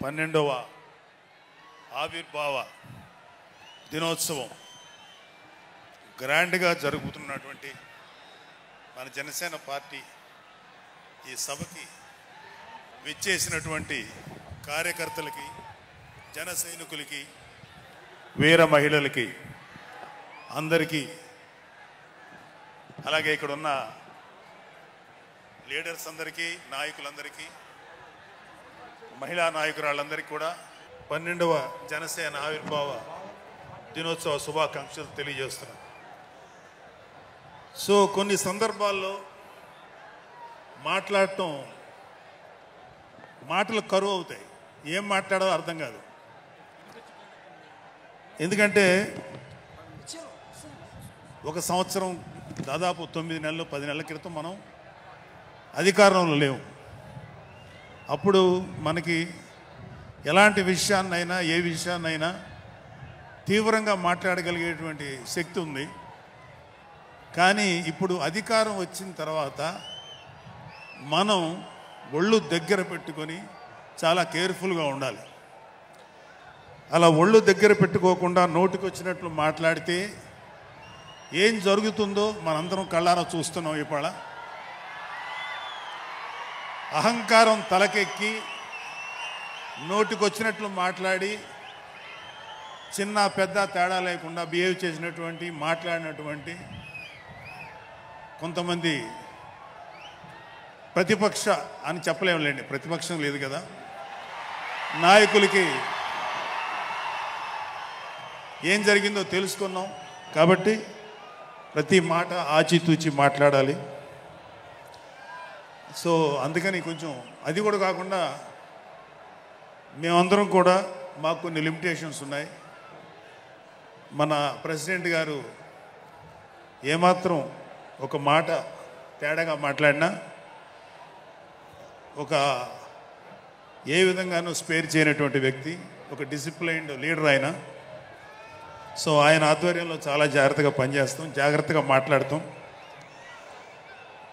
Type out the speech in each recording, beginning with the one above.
12వ ఆవిర్భావ దినోత్సవం గ్రాండ్గా జరుగుతున్నటువంటి మన జనసేన పార్టీ ఈ సభకి విచ్చేసినటువంటి కార్యకర్తలకి, జన సైనికులకి, వీర మహిళలకి అందరికీ, అలాగే ఇక్కడ ఉన్న లీడర్స్ అందరికీ, నాయకులందరికీ, మహిళా నాయకురాళ్ళందరికీ కూడా 12వ జనసేన ఆవిర్భావ దినోత్సవ శుభాకాంక్షలు తెలియజేస్తున్నాను. సో కొన్ని సందర్భాల్లో మాట్లాడటం మాటలు కరువు అవుతాయి, ఏం మాట్లాడాలో అర్థం కాదు. ఎందుకంటే ఒక సంవత్సరం దాదాపు 9 నెలలు 10 నెలల క్రితం మనం అధికారంలో లేవు. అప్పుడు మనకి ఎలాంటి విషయాన్నైనా, ఏ విషయాన్నైనా తీవ్రంగా మాట్లాడగలిగేటువంటి శక్తి ఉంది. కానీ ఇప్పుడు అధికారం వచ్చిన తర్వాత మనం ఒళ్ళు దగ్గర పెట్టుకొని చాలా కేర్ఫుల్గా ఉండాలి. అలా ఒళ్ళు దగ్గర పెట్టుకోకుండా నోటికి వచ్చినట్లు మాట్లాడితే ఏం జరుగుతుందో మనందరం కళ్ళారా చూస్తున్నాం. ఇవాళ అహంకారం తలకెక్కి నోటికొచ్చినట్లు మాట్లాడి చిన్న పెద్ద తేడా లేకుండా బిహేవ్ చేసినటువంటి, మాట్లాడినటువంటి కొంతమంది ప్రతిపక్ష అని చెప్పలేములేండి, ప్రతిపక్షం లేదు కదా, నాయకులకి ఏం జరిగిందో తెలుసుకున్నాం. కాబట్టి ప్రతి మాట ఆచితూచి మాట్లాడాలి. సో అందుకని కొంచెం అది కూడా కాకుండా మేమందరం కూడా మాకు కొన్ని లిమిటేషన్స్ ఉన్నాయి. మన ప్రెసిడెంట్ గారు ఏమాత్రం ఒక మాట తేడాగా మాట్లాడినా ఒక ఏ విధంగానూ స్పేర్ చేయనటువంటి వ్యక్తి, ఒక డిసిప్లైన్డ్ లీడర్ ఆయన. సో ఆయన ఆధ్వర్యంలో చాలా జాగ్రత్తగా పనిచేస్తాం, జాగ్రత్తగా మాట్లాడతాం.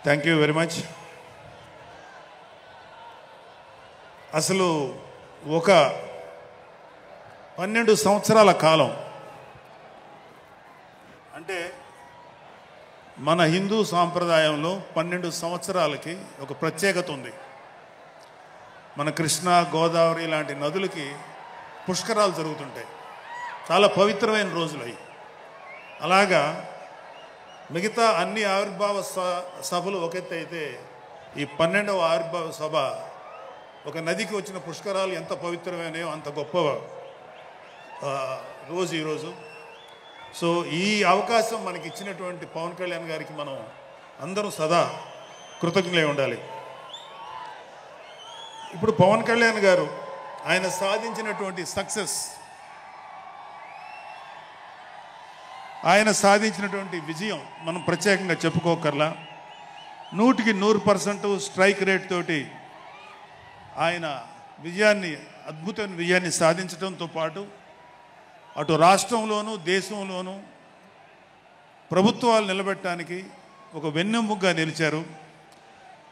Thank you very much. అసలు ఒక 12 సంవత్సరాల కాలం అంటే మన హిందూ సాంప్రదాయంలో 12 సంవత్సరాలకి ఒక ప్రత్యేకత ఉంది. మన కృష్ణ, గోదావరి లాంటి నదులకి పుష్కరాలు జరుగుతుంటాయి, చాలా పవిత్రమైన రోజులు అవి. అలాగా మిగతా అన్ని ఆవిర్భావ సభలు ఒక ఎత్తు అయితే ఈ 12వ ఆవిర్భావ సభ ఒక నదికి వచ్చిన పుష్కరాలు ఎంత పవిత్రమైనయో అంత గొప్ప రోజు ఈరోజు. సో ఈ అవకాశం మనకి ఇచ్చినటువంటి పవన్ కళ్యాణ్ గారికి మనం అందరం సదా కృతజ్ఞులై ఉండాలి. ఇప్పుడు పవన్ కళ్యాణ్ గారు ఆయన సాధించినటువంటి సక్సెస్, ఆయన సాధించినటువంటి విజయం మనం ప్రత్యేకంగా చెప్పుకోకర్లా. 100కి 100% స్ట్రైక్ రేట్ తోటి ఆయన విజయాన్ని, అద్భుతమైన విజయాన్ని సాధించడంతో పాటు అటు రాష్ట్రంలోనూ దేశంలోనూ ప్రభుత్వాలు నిలబెట్టడానికి ఒక వెన్నెముగ్గా నిలిచారు.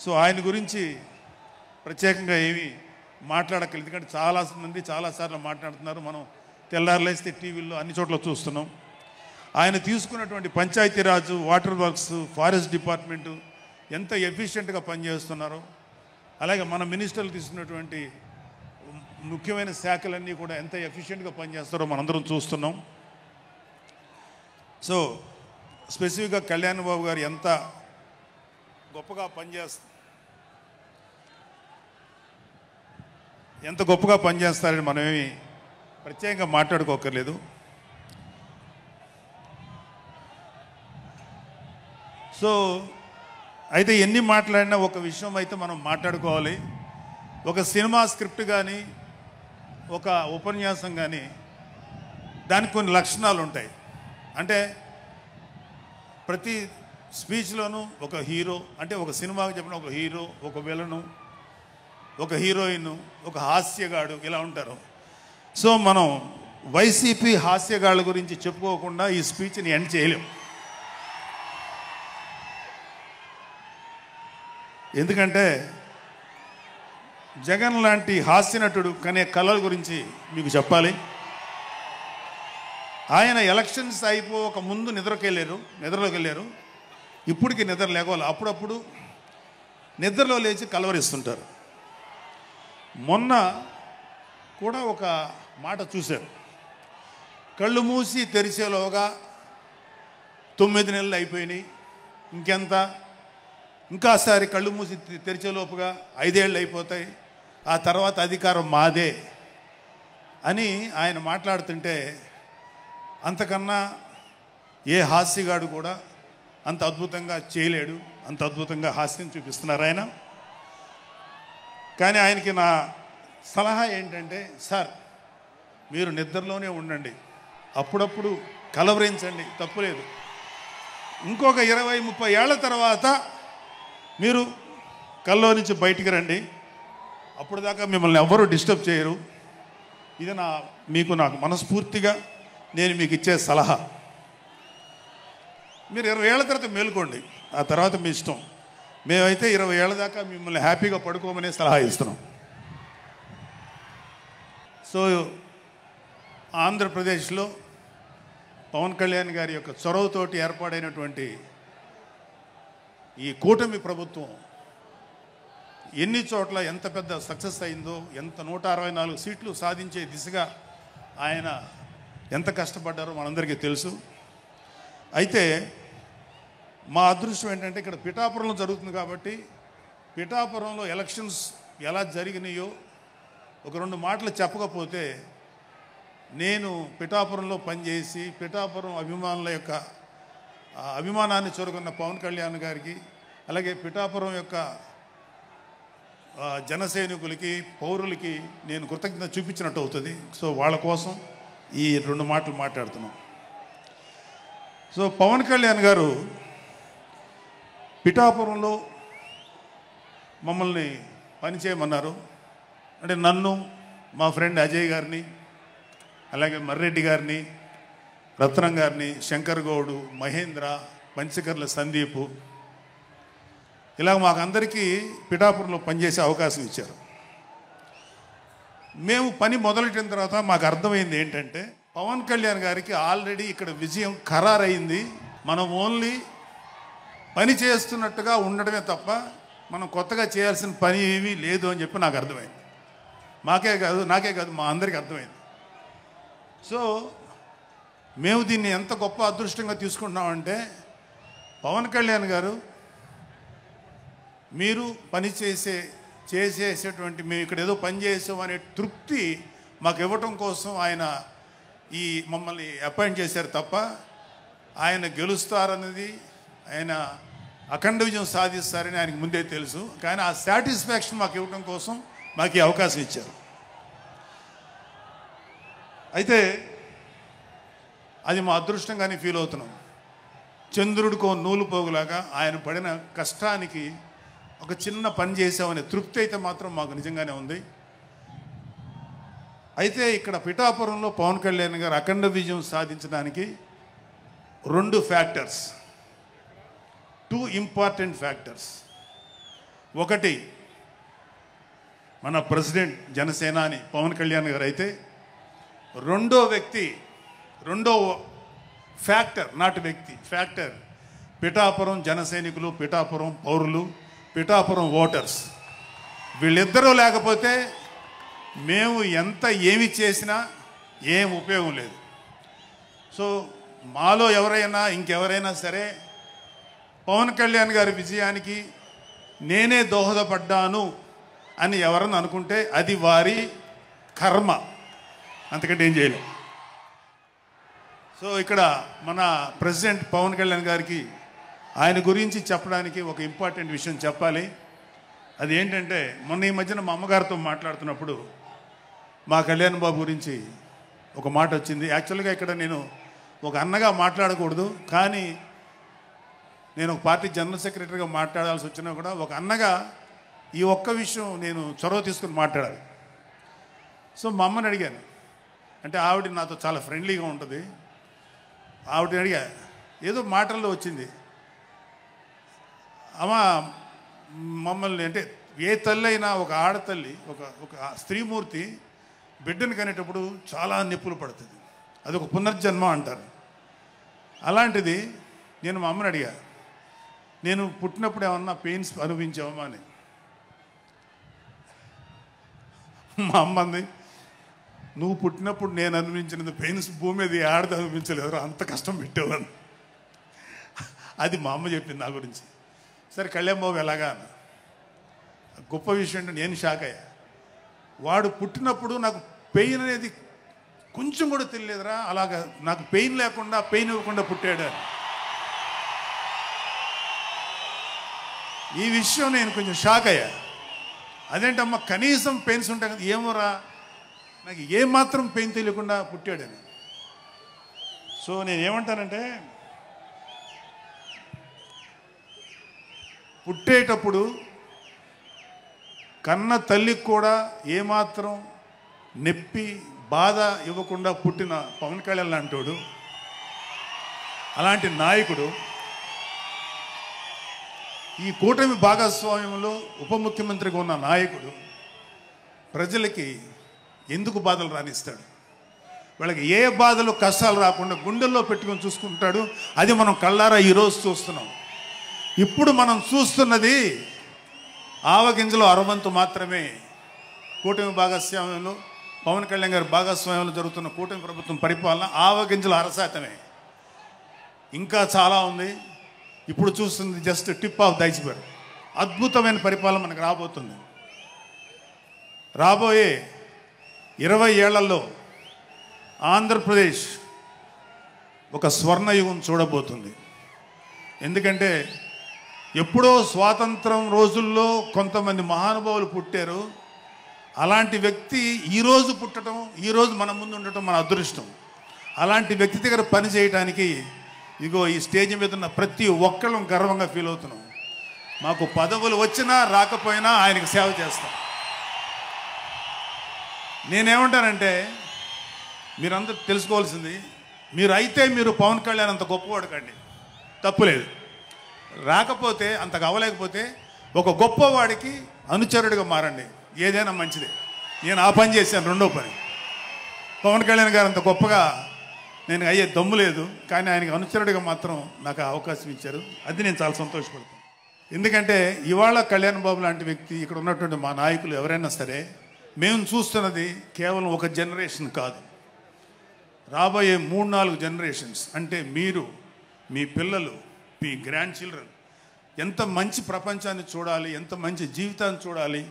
సో ఆయన గురించి ప్రత్యేకంగా ఏమీ మాట్లాడక్కర్లేదు, ఎందుకంటే చాలామంది చాలాసార్లు మాట్లాడుతున్నారు. మనం తెల్లారులేస్తే టీవీల్లో అన్ని చోట్ల చూస్తున్నాం. ఆయన తీసుకున్నటువంటి Panchayati Raj, water works, forest department ఎంత ఎఫిషియెంట్గా పనిచేస్తున్నారో, అలాగే మన మినిస్టర్లు తీసుకున్నటువంటి ముఖ్యమైన శాఖలన్నీ కూడా ఎంత ఎఫిషియెంట్గా పనిచేస్తారో మనందరం చూస్తున్నాం. సో స్పెసిఫిక్గా కళ్యాణ్ బాబు గారు ఎంత గొప్పగా పనిచేస్తారని మనమేమి ప్రత్యేకంగా మాట్లాడుకోకర్లేదు. సో అయితే ఎన్ని మాట్లాడినా ఒక విషయం అయితే మనం మాట్లాడుకోవాలి. ఒక సినిమా స్క్రిప్ట్ కానీ, ఒక ఉపన్యాసం కానీ, దానికి కొన్ని లక్షణాలు ఉంటాయి. అంటే ప్రతి స్పీచ్లోనూ ఒక హీరో, అంటే ఒక సినిమాకి చెప్పిన ఒక హీరో, ఒక విలను, ఒక హీరోయిన్, ఒక హాస్యగాడు, ఇలా ఉంటారు. సో మనం వైసీపీ హాస్యగాళ్ళ గురించి చెప్పుకోకుండా ఈ స్పీచ్ని ఎండ్ చేయలేం. ఎందుకంటే జగన్ లాంటి హాస్యనటుడు కనే కళల గురించి మీకు చెప్పాలి. ఆయన ఎలక్షన్స్ అయిపోక ముందు నిద్రలోకి వెళ్ళారు. ఇప్పటికి నిద్ర లేవాలి. అప్పుడప్పుడు నిద్రలో లేచి కలవరిస్తుంటారు. మొన్న కూడా ఒక మాట చూశారు. కళ్ళు మూసి తెరిచేలోగా 9 నెలలు అయిపోయినాయి, ఇంకెంత, ఇంకాసారి కళ్ళు మూసి తెరిచేలోపుగా 5 ఏళ్ళు అయిపోతాయి, ఆ తర్వాత అధికారం మాదే అని ఆయన మాట్లాడుతుంటే అంతకన్నా ఏ హాస్యగాడు కూడా అంత అద్భుతంగా చేయలేడు. అంత అద్భుతంగా హాస్యం చూపిస్తున్నారు ఆయన. కానీ ఆయనకి నా సలహా ఏంటంటే, సార్ మీరు నిద్రలోనే ఉండండి, అప్పుడప్పుడు కలవరించండి, తప్పులేదు. ఇంకొక 20-30 ఏళ్ల తర్వాత మీరు కల్లో నుంచి బయటికి రండి, అప్పుడు దాకా మిమ్మల్ని ఎవ్వరూ డిస్టర్బ్ చేయరు. ఇది నాకు మనస్ఫూర్తిగా నేను మీకు ఇచ్చే సలహా. మీరు 20 ఏళ్ల తర్వాత మేలుకోండి, ఆ తర్వాత మీ ఇష్టం. మేమైతే 20 ఏళ్ల దాకా మిమ్మల్ని హ్యాపీగా పడుకోమనే సలహా ఇస్తున్నాం. సో ఆంధ్రప్రదేశ్లో పవన్ కళ్యాణ్ గారి యొక్క చొరవతోటి ఏర్పాడైనటువంటి ఈ కూటమి ప్రభుత్వం ఎన్ని చోట్ల ఎంత పెద్ద సక్సెస్ అయిందో, ఎంత 164 సీట్లు సాధించే దిశగా ఆయన ఎంత కష్టపడ్డారో మనందరికీ తెలుసు. అయితే మా అదృష్టం ఏంటంటే ఇక్కడ పిఠాపురంలో జరుగుతుంది కాబట్టి పిఠాపురంలో ఎలక్షన్స్ ఎలా జరిగినాయో ఒక 2 మాటలు చెప్పకపోతే, నేను పిఠాపురంలో పనిచేసి పిఠాపురం అభిమానుల యొక్క అభిమానాన్ని చూరుకున్న పవన్ కళ్యాణ్ గారికి, అలాగే పిఠాపురం యొక్క జనసైనికులకి, పౌరులకి నేను కృతజ్ఞత చూపించినట్టు అవుతుంది. సో వాళ్ళ కోసం ఈ 2 మాటలు మాట్లాడుతున్నాం. సో పవన్ కళ్యాణ్ గారు పిఠాపురంలో మమ్మల్ని పనిచేయమన్నారు. అంటే నన్ను, మా ఫ్రెండ్ అజయ్ గారిని, అలాగే మర్రెడ్డి గారిని, రత్నం గారిని, శంకర్ గౌడు, మహేంద్ర, పంచకర్ల సందీపు, ఇలా మాకందరికీ పిఠాపురంలో పనిచేసే అవకాశం ఇచ్చారు. మేము పని మొదలెట్టిన తర్వాత మాకు అర్థమైంది ఏంటంటే, పవన్ కళ్యాణ్ గారికి ఆల్రెడీ ఇక్కడ విజయం ఖరారైంది. మనం ఓన్లీ పని చేస్తున్నట్టుగా ఉండడమే తప్ప మనం కొత్తగా చేయాల్సిన పని ఏమీ లేదు అని చెప్పి నాకు అర్థమైంది. నాకే కాదు మా అందరికీ అర్థమైంది. సో మేము దీన్ని ఎంత గొప్ప అదృష్టంగా తీసుకుంటున్నామంటే, పవన్ కళ్యాణ్ గారు మీరు పని చేసేసేటువంటి మేము ఇక్కడ ఏదో పని చేసాం అనే తృప్తి మాకు ఇవ్వటం కోసం ఆయన ఈ మమ్మల్ని అపాయింట్ చేశారు తప్ప ఆయన గెలుస్తారన్నది, ఆయన అఖండ విజయం సాధిస్తారని ఆయనకు ముందే తెలుసు. కానీ ఆ సాటిస్ఫాక్షన్ మాకు ఇవ్వటం కోసం మాకు ఈ అవకాశం ఇచ్చారు. అయితే అది మా అదృష్టంగానే ఫీల్ అవుతున్నాం. చంద్రుడికో నూలు పోగులాగా ఆయన పడిన కష్టానికి ఒక చిన్న పని చేసామనే తృప్తి అయితే మాత్రం మాకు నిజంగానే ఉంది. అయితే ఇక్కడ పిఠాపురంలో పవన్ కళ్యాణ్ గారు అఖండ విజయం సాధించడానికి 2 ఫ్యాక్టర్స్, 2 ఇంపార్టెంట్ ఫ్యాక్టర్స్. ఒకటి మన ప్రెసిడెంట్ జనసేనాని పవన్ కళ్యాణ్ గారు అయితే, రెండో ఫ్యాక్టర్, నాట్ వ్యక్తి, ఫ్యాక్టర్ పిఠాపురం జనసైనికులు, పిఠాపురం పౌరులు, పిఠాపురం ఓటర్స్. వీళ్ళిద్దరూ లేకపోతే మేము ఏమి చేసినా ఏం ఉపయోగం లేదు. సో మాలో ఇంకెవరైనా సరే పవన్ కళ్యాణ్ గారి విజయానికి నేనే దోహదపడ్డాను అని ఎవరన్నా అనుకుంటే అది వారి కర్మ, అంతకంటే ఏం చేయలేం. సో ఇక్కడ మన ప్రెసిడెంట్ పవన్ కళ్యాణ్ గారికి ఆయన గురించి చెప్పడానికి ఒక ఇంపార్టెంట్ విషయం చెప్పాలి. అది ఏంటంటే, మొన్న ఈ మధ్యన మా అమ్మగారితో మాట్లాడుతున్నప్పుడు మా కళ్యాణ్ బాబు గురించి ఒక మాట వచ్చింది. యాక్చువల్గా ఇక్కడ నేను ఒక అన్నగా మాట్లాడకూడదు, కానీ నేను ఒక పార్టీ జనరల్ సెక్రటరీగా మాట్లాడాల్సి వచ్చినా కూడా ఒక అన్నగా ఈ ఒక్క విషయం నేను చొరవ తీసుకుని మాట్లాడాలి. సో మా అమ్మని అడిగాను. అంటే ఆవిడ నాతో చాలా ఫ్రెండ్లీగా ఉంటుంది. ఆవిడని అడిగా, ఏదో మాటల్లో వచ్చింది, అమ్మ మమ్మల్ని అంటే ఏ తల్లి అయినా ఒక ఆడతల్లి ఒక స్త్రీమూర్తి బిడ్డను కనేటప్పుడు చాలా నొప్పులు పడుతుంది. అది ఒక పునర్జన్మ అంటారు. అలాంటిది నేను మా అమ్మని అడిగా, నేను పుట్టినప్పుడు ఏమన్నా పెయిన్స్ అనుభవించావమ్మా అని. మా అమ్మ అంది, నువ్వు పుట్టినప్పుడు నేను అనుభవించిన పెయిన్స్ భూమి మీద ఆడది అనుభవించలేదు, అంత కష్టం పెట్టేవాళ్ళు. అది మా అమ్మ చెప్పింది నా గురించి. సరే కళ్యాణ్ బాబు ఎలాగా అన్న. గొప్ప విషయం అంటే నేను షాక్ అయ్యా. వాడు పుట్టినప్పుడు నాకు పెయిన్ అనేది కొంచెం కూడా తెలియలేదురా, అలాగా నాకు పెయిన్ లేకుండా పెయిన్ ఇవ్వకుండా పుట్టాడు. ఈ విషయం నేను కొంచెం షాక్ అయ్యా. అదేంటమ్మా కనీసం పెయిన్స్ ఉంటాయి కదా, ఏమోరా నాకు ఏమాత్రం పెయిన్ తెలియకుండా పుట్టాడని. సో నేను ఏమంటానంటే, పుట్టేటప్పుడు కన్న తల్లికి కూడా ఏమాత్రం నొప్పి బాధ ఇవ్వకుండా పుట్టిన పవన్ కళ్యాణ్ లాంటోడు, అలాంటి నాయకుడు ఈ కూటమి భాగస్వామ్యంలో ఉప ముఖ్యమంత్రిగా ఉన్న నాయకుడు ప్రజలకి ఎందుకు బాధలు రానిస్తాడు? వాళ్ళకి ఏ బాధలు కష్టాలు రాకుండా గుండెల్లో పెట్టుకొని చూసుకుంటాడు. అది మనం కళ్ళారా ఈరోజు చూస్తున్నాం. ఇప్పుడు మనం చూస్తున్నది ఆవగింజలో అరవంతు మాత్రమే. కూటమి భాగస్వామ్యంలో పవన్ కళ్యాణ్ గారి భాగస్వామ్యంలో జరుగుతున్న కూటమి ప్రభుత్వం పరిపాలన ఆవగింజల అరశాతమే. ఇంకా చాలా ఉంది. ఇప్పుడు చూస్తుంది just tip of the iceberg. అద్భుతమైన పరిపాలన మనకు రాబోతుంది. రాబోయే 20 ఏళ్లలో ఆంధ్రప్రదేశ్ ఒక స్వర్ణయుగం చూడబోతుంది. ఎందుకంటే ఎప్పుడో స్వాతంత్రం రోజుల్లో కొంతమంది మహానుభావులు పుట్టారు. అలాంటి వ్యక్తి ఈరోజు పుట్టడం, ఈరోజు మన ముందు ఉండటం మన అదృష్టం. అలాంటి వ్యక్తి దగ్గర పని చేయడానికి ఇగో ఈ స్టేజ్ మీద ఉన్న ప్రతి ఒక్కళ్ళం గర్వంగా ఫీల్ అవుతున్నాం. మాకు పదవులు వచ్చినా రాకపోయినా ఆయనకు సేవ చేస్తాం. నేనేమంటానంటే, మీరందరూ తెలుసుకోవాల్సింది, మీరు పవన్ కళ్యాణ్ అంత గొప్పవాడు కండి, తప్పులేదు. రాకపోతే అంతగా అవ్వలేకపోతే ఒక గొప్పవాడికి అనుచరుడిగా మారండి, ఏదైనా మంచిదే. నేను ఆ పని చేశాను. రెండో పని, పవన్ కళ్యాణ్ గారు అంత గొప్పగా నేను అయ్యే దమ్ము లేదు, కానీ ఆయనకి అనుచరుడిగా మాత్రం నాకు అవకాశం ఇచ్చారు. అది నేను చాలా సంతోషపడతాను. ఎందుకంటే ఇవాళ కళ్యాణ్ బాబు లాంటి వ్యక్తి, ఇక్కడ ఉన్నటువంటి మా నాయకులు ఎవరైనా సరే, మేము చూస్తున్నది కేవలం ఒక జనరేషన్ కాదు, రాబోయే 3-4 జనరేషన్స్. అంటే మీరు, మీ పిల్లలు, మీ గ్రాండ్ చిల్డ్రన్ ఎంత మంచి ప్రపంచాన్ని చూడాలి, ఎంత మంచి జీవితాన్ని చూడాలి,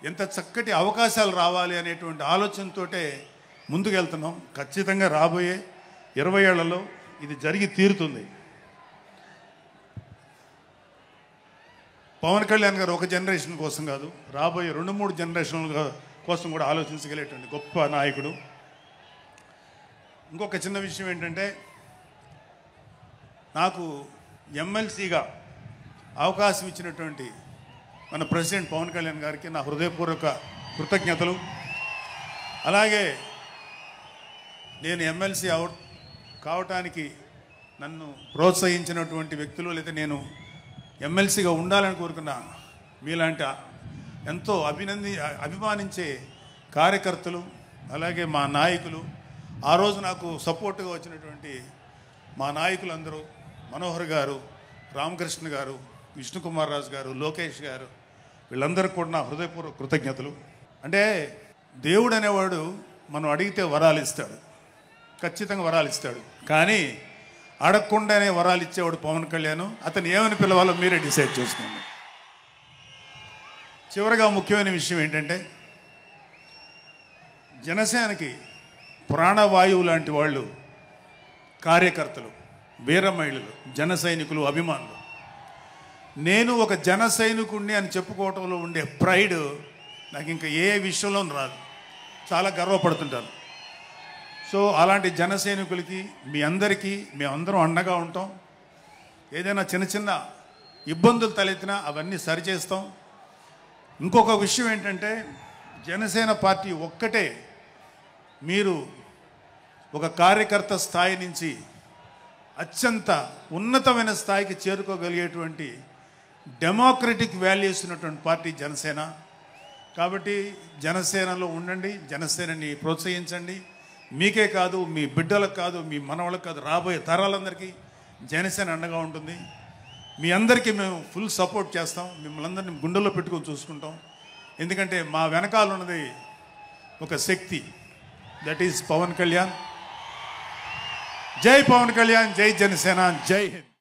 ఎంత చక్కటి అవకాశాలు రావాలి అనేటువంటి ఆలోచనతోటే ముందుకెళ్తున్నాం. ఖచ్చితంగా రాబోయే 20 ఏళ్లలో ఇది జరిగి తీరుతుంది. పవన్ కళ్యాణ్ గారు ఒక జనరేషన్ కోసం కాదు, రాబోయే 2-3 జనరేషన్ల కోసం కూడా ఆలోచించగలిగేటువంటి గొప్ప నాయకుడు. ఇంకొక చిన్న విషయం ఏంటంటే, నాకు ఎమ్మెల్సీగా అవకాశం ఇచ్చినటువంటి మన ప్రెసిడెంట్ పవన్ కళ్యాణ్ గారికి నా హృదయపూర్వక కృతజ్ఞతలు. అలాగే నేను ఎమ్మెల్సీ కావటానికి నన్ను ప్రోత్సహించినటువంటి వ్యక్తులు, లేదా నేను ఎమ్మెల్సీగా ఉండాలని కోరుకున్న మీలాంటి ఎంతో అభిమానించే కార్యకర్తలు, అలాగే మా నాయకులు, ఆ రోజు నాకు సపోర్ట్గా వచ్చినటువంటి మా నాయకులందరూ, మనోహర్ గారు, రామకృష్ణ గారు, విష్ణుకుమార్ రాజు గారు, లోకేష్ గారు, వీళ్ళందరికీ కూడా నా హృదయపూర్వక కృతజ్ఞతలు. అంటే దేవుడు అనేవాడు మనం అడిగితే వరాలు ఇస్తాడు, ఖచ్చితంగా వరాలు ఇస్తాడు. కానీ అడగకుండానే వరాలు ఇచ్చేవాడు పవన్ కళ్యాణ్. అతను ఏమని పిలవాలో మీరే డిసైడ్ చేసుకోండి. చివరిగా ముఖ్యమైన విషయం ఏంటంటే, జనసేనకి ప్రాణవాయువు లాంటి వాళ్ళు కార్యకర్తలు, వీర మహిళలు, జన సైనికులు, అభిమానులు. నేను ఒక జన సైనికుడిని అని చెప్పుకోవటంలో ఉండే ప్రైడ్ నాకు ఇంకా ఏ విషయంలో రాదు. చాలా గర్వపడుతుంటాను. సో అలాంటి జన సైనికులకి, మీ అందరికీ మేమందరం అండగా ఉంటాం. ఏదైనా చిన్న చిన్న ఇబ్బందులు తలెత్తినా అవన్నీ సరిచేస్తాం. ఇంకొక విషయం ఏంటంటే, జనసేన పార్టీ ఒక్కటే మీరు ఒక కార్యకర్త స్థాయి నుంచి అత్యంత ఉన్నతమైన స్థాయికి చేరుకోగలిగేటువంటి డెమోక్రటిక్ వాల్యూస్ ఉన్నటువంటి పార్టీ జనసేన. కాబట్టి జనసేనలో ఉండండి, జనసేనని ప్రోత్సహించండి. మీకే కాదు, మీ బిడ్డలకు కాదు, మీ మనవలకు కాదు, రాబోయే తరాలందరికీ జనసేన అండగా ఉంటుంది. మీ అందరికీ మేము ఫుల్ సపోర్ట్ చేస్తాం. మిమ్మల్ని అందరినీ గుండెల్లో పెట్టుకొని చూసుకుంటాం. ఎందుకంటే మా వెనకాల ఉన్నది ఒక శక్తి, దట్ ఈజ్ పవన్ కళ్యాణ్. జై పవన్ కళ్యాణ్, జై జనసేన, జై హింద్.